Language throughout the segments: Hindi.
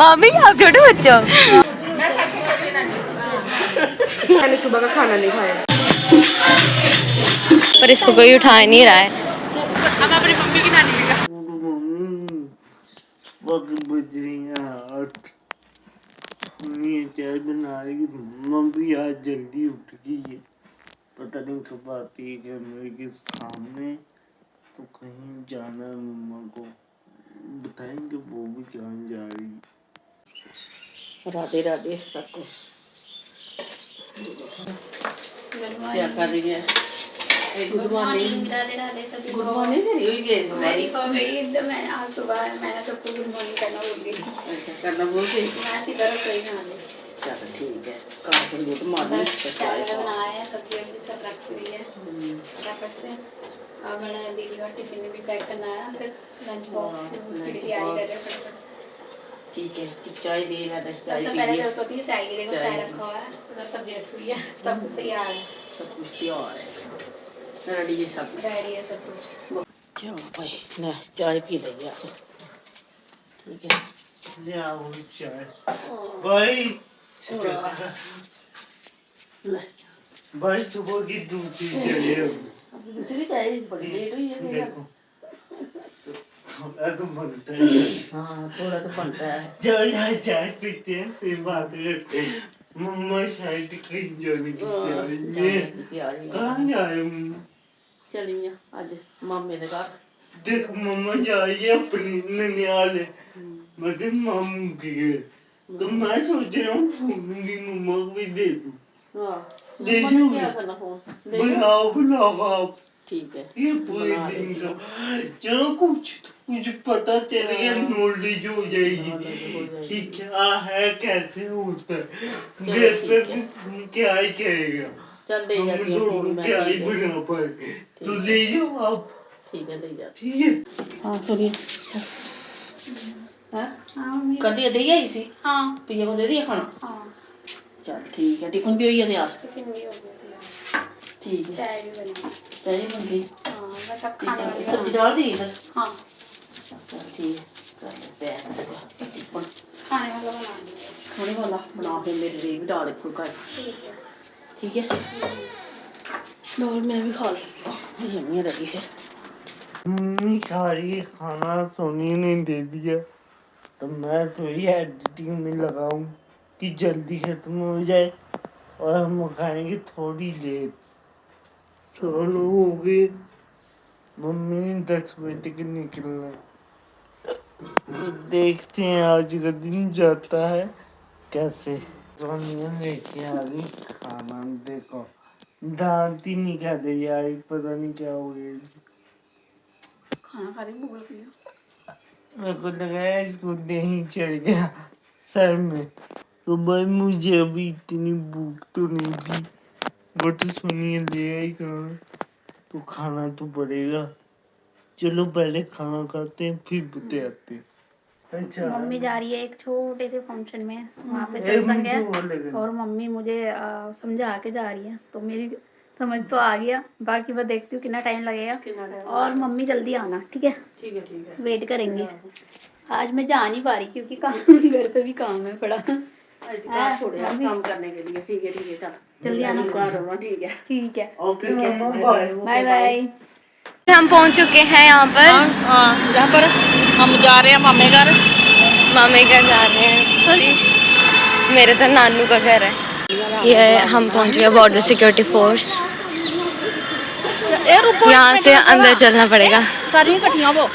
मामी आप छोटे बच्चों। मैंने सुबह का खाना नहीं खाया, पर इसको कोई उठा नहीं रहा है। हम अपनी मम्मी की नानी का चाय बना रही। मम्मी आज जल्दी उठ गई है, पता नहीं कब आती है कैमरे के सामने। तो कहीं जाना है, मम्मा को बताएंगे वो भी कहाँ जा रही। राधे राधे सबको। क्या कर रही है? Good morning. राधे राधे सभी गुड को। मॉर्निंग हो मेरी हो गई एकदम। मैं आज सुबह मैंने सबको गुड मॉर्निंग करना भूल गई। अच्छा करना बोल के मैं सीधा रसोई में आ गई। चलो ठीक है। काफी गुड मॉर्निंग। चाय बनाया है, सब्जी वब्जी सब रखी हुई है फटाफट से। अब मैंने दीदी का टिफिन भी पैक करना है, फिर लंच बॉक्स उसकी भी तैयारी कर रहे हैं फटाफट। ठीक है, चाय दे रहा है। चाय सबसे पहले जरूरत होती है चाय की। देखो चाय रखा हुआ है, उधर सब्जी रखी हुई है, सब कुछ तैयार है। सब कुछ तैयार है, रेडी है सब। रेडी है सब कुछ। चलो भाई ना चाय पी लेंगे आज। ठीक है ले आओ चाय भाई। ले भाई सुबह की दूसरी चाय है। अभी दूसरी चाय बड़ी लेट हुई है। देखो थोड़ा तो बनता है। हाँ थोड़ा तो बनता है। चलो यार चाय पीते हैं फिर बात करते हैं। मम्मा शायद कहीं जाने की तैयारी है। कहाँ जाए मम्मा? चलिए आज मामे के घर। देख मम्मा जा रही है अपनी ननियाल मतलब मामू की है। तो मैं सोच रहा हूँ फोन मम्मा को भी दे दूँ। हाँ दे मम्मा ने दूँगी। क्या करना फोन? बुलाओ बुलाओ आप। ठीक है ये पूरे दिन का चलो कुछ पता चल गया, नॉलेज हो जाएगी कि क्या है कैसे होता है। घर पे भी फोन क्या ही करेगा, चल ले हम जाती हूँ फोन दोनों मैं। क्या ही बना पाए। तो ले जाओ आप। ठीक है ले जाती। ठीक है हाँ सुनिए हाँ कदी दे आई सी हाँ पिया को दे दिया खाना। हाँ चल ठीक है, टिफिन भी हुई है यार। टिफिन भी हो गया। ठीक है चाय भी बनी। चाय बन गई। हाँ बस अब खाने वाली सब्जी डाल दी इधर। हाँ चल ठीक है कर लेते हैं टिफिन। खाने वाला बना दिया। खाने वाला बना के मेरे लिए भी डाल एक फुल्का। ठीक है। ठीक है और मैं भी खा लेंगी। ये रेडी है। मम्मी खा रही है खाना, सोनी ने दे दिया तो मैं तो ये एडिटिंग में लगाऊं कि जल्दी खत्म हो जाए और हम खाएंगे थोड़ी लेट। 16 हो गए, मम्मी ने 10 बजे तक निकलना है। तो देखते हैं आज का दिन जाता है कैसे। सोनिया लेके आ रही खाना, देखो दांत ही नहीं खाते यार, पता नहीं क्या हो गया। खाना खा रही भूख लगी है। मेरे को लगा इसको नहीं चढ़ गया सर में। तो भाई मुझे अभी इतनी भूख तो नहीं थी, बट सुनिए ले आई खाना तो खाना तो पड़ेगा। चलो पहले खाना खाते हैं फिर बताते हैं। अच्छा मम्मी जा रही है एक छोटे से फंक्शन में, वहाँ पे चल संग है। और मम्मी मुझे समझा के जा रही है, तो मेरी समझ तो आ गया। बाकी मैं देखती हूँ कितना टाइम लगेगा। और मम्मी जल्दी आना, ठीक है? ठीक है ठीक है वेट करेंगे। आज मैं जा नहीं पा रही क्योंकि काम घर पे भी काम है पड़ा। छोड़े काम करने के लिए। ठीक है चल जल्दी आना। ठीक है ठीक है ओके बाय। Bye bye. हम पहुंच चुके हैं यहाँ पर। जहाँ पर हम जा रहे हैं मामे घर। मामे घर जा रहे हैं, सॉरी मेरे तो नानू का घर है। ये हम पहुंच गए बॉर्डर सिक्योरिटी फोर्स। यहाँ से अंदर चलना पड़ेगा। सारी इकट्ठियां वो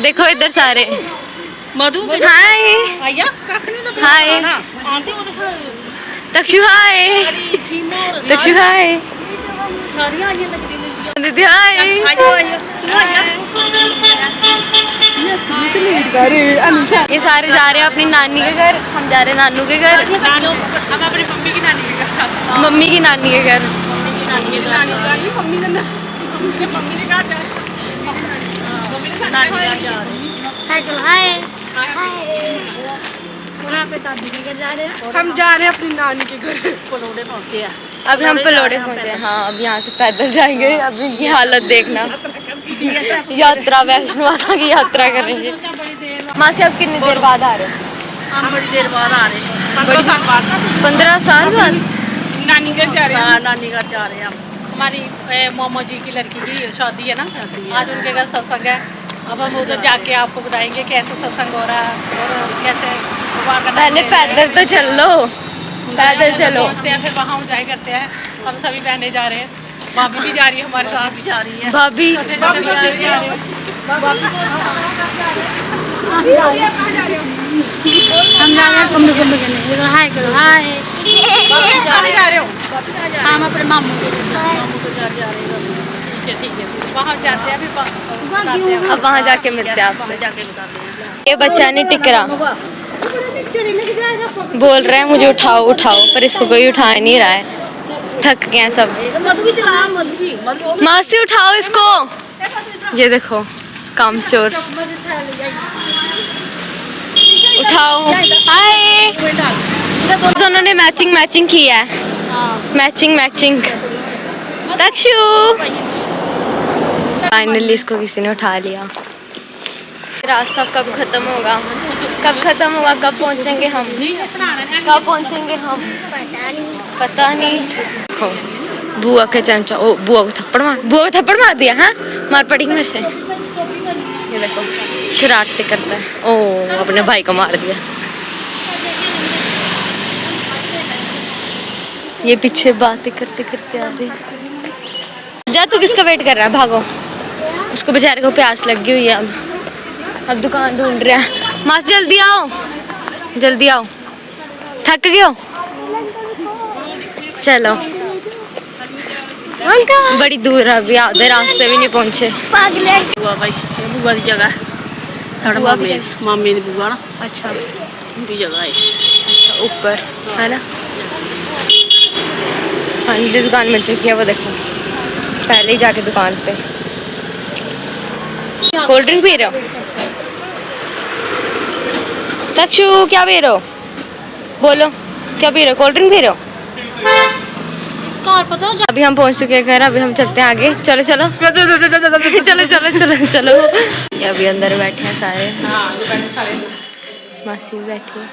देखो इधर सारे। मधु हाय आया कखनी तो हाय आंटी वो दिखा तक्षु हाय सीमा और तक्षु हाय सारी आई लगती है दीदी हाय। आयो आयो तू आया ये सारे जा रहे हैं अपनी नानी के घर, हम जा रहे हैं नानू के घर। हम अपनी मम्मी की नानी के घर। मम्मी की नानी के घर। मम्मी के नानी का नहीं मम्मी ने मम्मी ने कहा जा नानी के घर जा रहे हैं। हाय चलो हाय हाय। वहाँ पे दादी के घर जा रहे हैं। हम जा रहे हैं अपनी नानी के घर। पलोड़े पहुंचे हैं। अब हम पलोड़े पहुंचे। हाँ अब यहाँ से पैदल जाएंगे। अब इनकी हालत देखना। यात्रा वैष्णो माता की यात्रा करेंगे। माँ से अब कितनी देर बाद आ रहे हो? हम देर बाद आ रहे हैं, 15 साल बाद। 15 साल बाद नानी घर जा रहे हैं। नानी घर जा रहे हैं हम। हमारी मोमो जी की लड़की की शादी है ना, आज उनके घर सत्संग है। अब हम उधर जाके आपको बताएंगे कैसे सत्संग हो रहा है और कैसे पहले पैदल तो चल लो, पैदल चलो। पहुँचते हैं, फिर वहाँ एंजॉय करते हैं। हम सभी बहनें जा रहे हैं, भाभी भी जा रही है हमारे साथ, भी जा रही है भाभी हम जा रहे हैं। कमरे कमरे करने हाय करो हाय। जा रहे हो? हम अपने मामू के मामू के घर जा रहे हैं। ठीक है, वहाँ जाते हैं, फिर बताते हैं। अब वहाँ जाके मिलते हैं आपसे। जाके बताते हैं। ये बच्चा नहीं टिक रहा, बोल रहे हैं मुझे उठाओ उठाओ, पर इसको कोई उठा नहीं रहा है, थक गए हैं सब। मासी उठाओ इसको, ये देखो कामचोर, उठाओ। हाय, दोनों ने मैचिंग मैचिंग किया है, मैचिंग मैचिंग। तक्षु फाइनली इसको किसी ने उठा लिया। रास्ता कब खत्म होगा, कब खत्म होगा, कब पहुंचेंगे हम, कब पहुंचेंगे हम, पता नहीं। देखो बुआ के चमचा, ओ बुआ को थप्पड़ मार दिया। हाँ मार पड़ी मेरे से। ये देखो शरारतें करता है। ओ अपने भाई को मार दिया। ये पीछे बातें करते करते आ रही। जा तू किसका वेट कर रहा है, भागो। उसको बेचारे को प्यास लगी हुई है। अब दुकान ढूंढ रहा है। मासी जल्दी आओ, जल्दी आओ, थक गए हो, चलो। बड़ी दूर है, अभी आधे रास्ते भी नहीं पहुंचे। बुआ भाई, ये बुआ की जगह है, साढ़े मामे की बुआ ना। अच्छा उनकी जगह है। अच्छा, ऊपर है ना। हाँ जी दुकान मिल चुकी है, वो देखो पहले ही जाके दुकान पे। कोल्ड ड्रिंक पी रहे हो? तक्षु क्या पी रहे हो, बोलो क्या पी रहे हो? कोल्ड ड्रिंक पी रहे हो? अभी हम पहुंच चुके हैं घर, अभी हम चलते हैं आगे। चलो चलो चलो चलो चलो चलो। ये अभी अंदर बैठे हैं सारे, मासी भी बैठी है।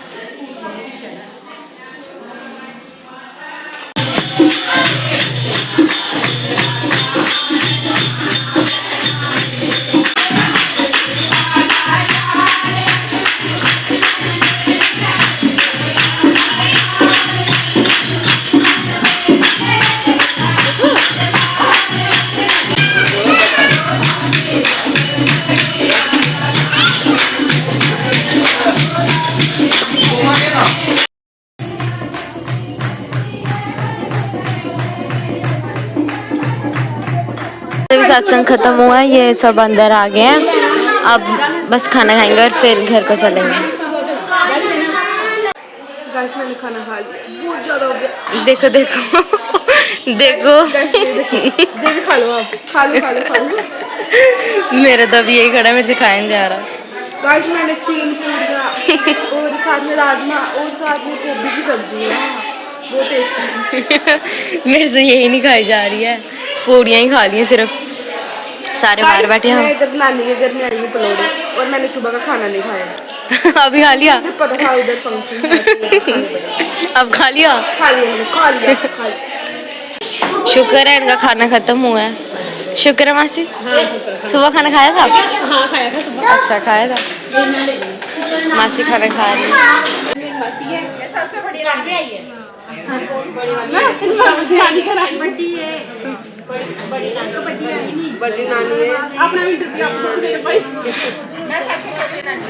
सत्संग खत्म हुआ, ये सब अंदर आ गए हैं। अब बस खाना खाएंगे और फिर घर को चलेंगे। मैंने खाना खा लिया, बहुत ज़्यादा हो गया। देखो देखो देखो, खा लो आप, खा लो खा लो खा लो। मेरा तो अभी यही खड़ा, मेरे से खाया नहीं जा रहा। गाइस मैंने 3 पूरियां और साथ में राजमा और साथ में गोभी की सब्जी है, बहुत टेस्टी। मेरे से यही नहीं खाई जा रही है, पूड़ियाँ ही खा ली हैं सिर्फ। सारे बाहर बैठे हैं। मैं इधर नानी के घर में आई हूँ पलौड़ी, और मैंने सुबह का खाना नहीं खाया। अभी खा लिया? मुझे पता था उधर फंक्शन है। अब खा लिया? खा लिया मैंने, खा लिया। शुक्र है इनका खाना खत्म हुआ है। शुक्र है मासी। सुबह खाना खाया था? हाँ खाया था सुबह। अच्छा खाया था। मासी खाना खा रही है। सबसे बड़ी रानी आई है, नानी का नानी बड़ी है, बड़ी नानी है। अपना इंटरव्यू आप लोग दे भाई। मैं सबसे छोटी नानी।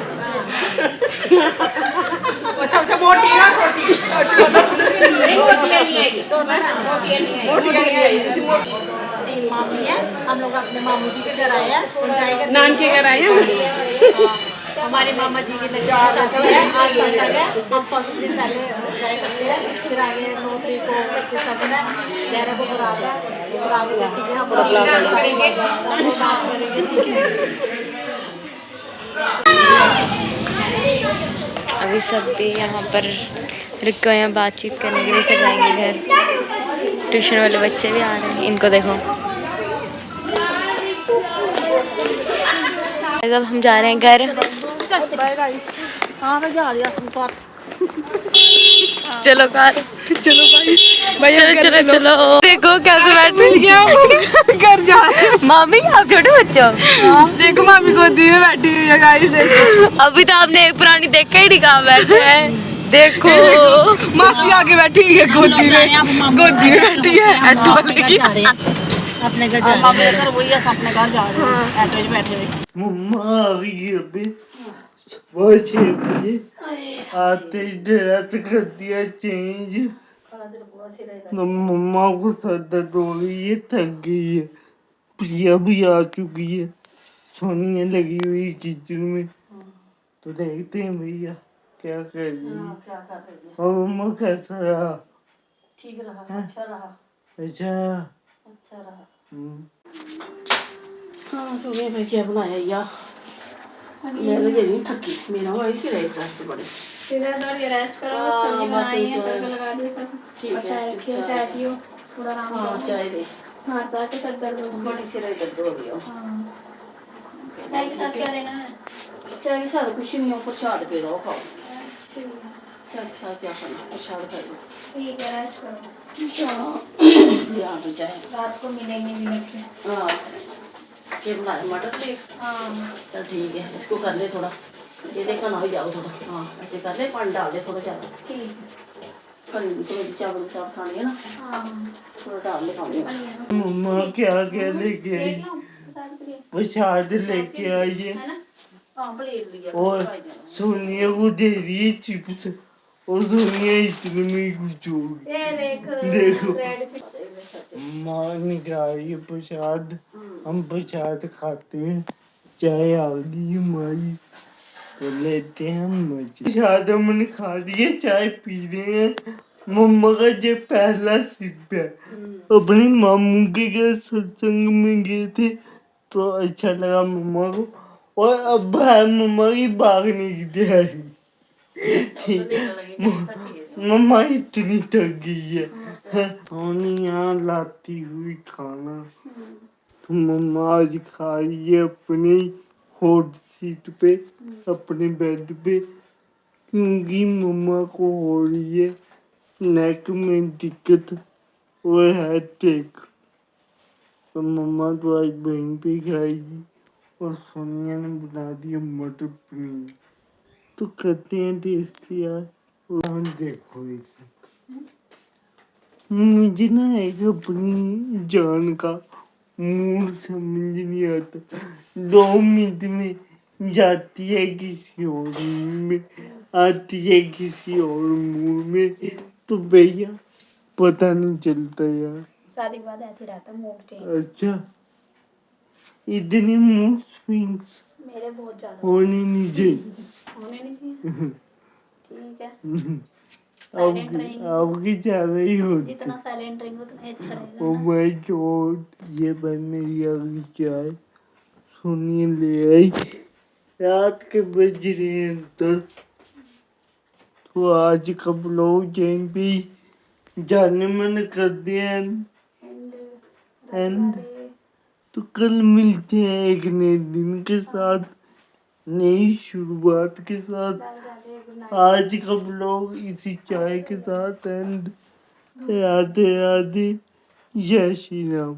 वो सबसे मोटी है, छोटी नहीं आएगी, मोटी नहीं आएगी। मामी है, हम लोग अपने मामू जी के घर आए हैं, नान के घर आए हैं। हमारे मामा जी की लड़की शादी है, आज सत्संग है। हम फर्स्ट दिन पहले एंजॉय करते हैं, फिर आगे 9 तारीख को सत्संग है, 11 को बरात है। बरात देखते हैं, हम लोग डांस करेंगे। अभी सब भी यहाँ पर रुक गए हैं बातचीत करने के लिए, फिर जाएंगे घर। ट्यूशन वाले बच्चे भी आ रहे हैं, इनको देखो। अब हम जा रहे हैं घर। Bye guys. हाँ मैं जा रही हूँ। चलो कार, चलो भाई भाई चलो चलो चलो। देखो कैसे बैठे घर जा मामी, आप छोटे बच्चे हो। देखो मामी गोदी में बैठी हुई है गाइस देखो अभी तो आपने एक पुरानी देखा ही नहीं कहाँ बैठे हैं। देखो मासी आगे बैठी हुई है गोदी में बैठी है ऑटो वाले की अपने घर जा रहे हैं वही है अपने घर जा रहे हैं ऑटो में बैठे थे मम्मा आ गई है अभी सुबह 6 बजे आते ही ड्रेस कर दिया चेंज। तो मम्मा को सर दर्द हो गई है, थक गई है। प्रिया भी आ चुकी है, सोनिया लगी हुई किचन में। तो देखते हैं भैया क्या कर रही है। क्या कर रही है और मम्मा कैसा रहा? ठीक रहा अच्छा रहा अच्छा अच्छा रहा हम्म। हाँ सुनिए मैं क्या बनाया या मैं तो यही थकी मेरा वही सी रही दर्द बड़े इधर दौड़ के रेस्ट करो, हाँ, सब्जी बस बनाई है, तो है। तड़का लगा दिया सब। ठीक है, और चाय रखी है, चाय। चाय पियो, थोड़ा आराम हाँ करो। चाय दे हाँ चाय के साथ दर्द होगा। बड़ी सी रही दर्द हो गई हो हाँ चाय के साथ क्या देना है? चाय के साथ कुछ नहीं हो प्रसाद पे दो खाओ ठीक है। चाय के साथ क्या खाना प्रसाद खा लो ठीक है, रेस्ट करो। यहाँ पे चाय रात को मिलेंगे भी नहीं। हाँ क्या बनाया मटर थे हाँ चल ठीक है इसको कर ले थोड़ा ये देखा ना हो जाओ थोड़ा हाँ ऐसे कर ले पानी डाल दे थोड़ा ज़्यादा ठीक है। कड़ी थोड़ी चावल के साथ खाने है ना हाँ थोड़ा डाल ले खाने मम्मा क्या क्या लेके आई? देख लो बता दीजिए। प्रसाद लेके आई है है ना? हाँ प्लेट लिया और सोनिया को दे रही है चिप्स। और सोनिया इतने में कुछ हो गई। ये देखो देखो। रेड माँ निकाली है प्रसाद, हम प्रसाद खाते हैं। चाय आ गई है माई तो लेते हैं मजे। प्रसाद हमने खा लिया, चाय पी रहे हैं। मम्मा का ये पहला सिप है। अपने मामू के घर सत्संग में गए थे तो अच्छा लगा मम्मा को। और अब है मम्मा की भागने की तैयारी। मम्मा इतनी थक गई है। सोनिया लाती हुई खाना तो मम्मा आज खा रही है अपने हॉट सीट पे, अपने बेड पे। क्योंकि मम्मा को हो रही है नेक में दिक्कत और हेडेक। तो मम्मा तो आज वहीं पे खाएगी और सोनिया ने बना दिया मटर पनीर। तो करते हैं टेस्टी यार। और देखो इसे, मुझे ना एक अपनी जान का मूड समझ नहीं आता। 2 मिनट में जाती है किसी और मूड में, आती है किसी और मूड में। तो भैया पता नहीं चलता यार। शादी के बाद ऐसे रहता है मूड चेंज। अच्छा इतने मूड स्विंग्स मेरे बहुत ज्यादा होने नहीं चाहिए। होने नहीं चाहिए। ठीक है साइलेंट रहेंगे आपकी ज्यादा ही होती। जितना साइलेंट रहेंगे उतना ही अच्छा रहेगा ओ ना। माय गॉड, ये बन मेरी अगली चाय सुनिए ले आई। रात के बज रहे हैं 10। तो आज कब लोग कहीं भी जाने मन कर दिया एंड तो कल मिलते हैं एक नए दिन के साथ, नई शुरुआत के साथ। आज कब लोग इसी चाय के साथ एंड राधे राधे जय श्री राम।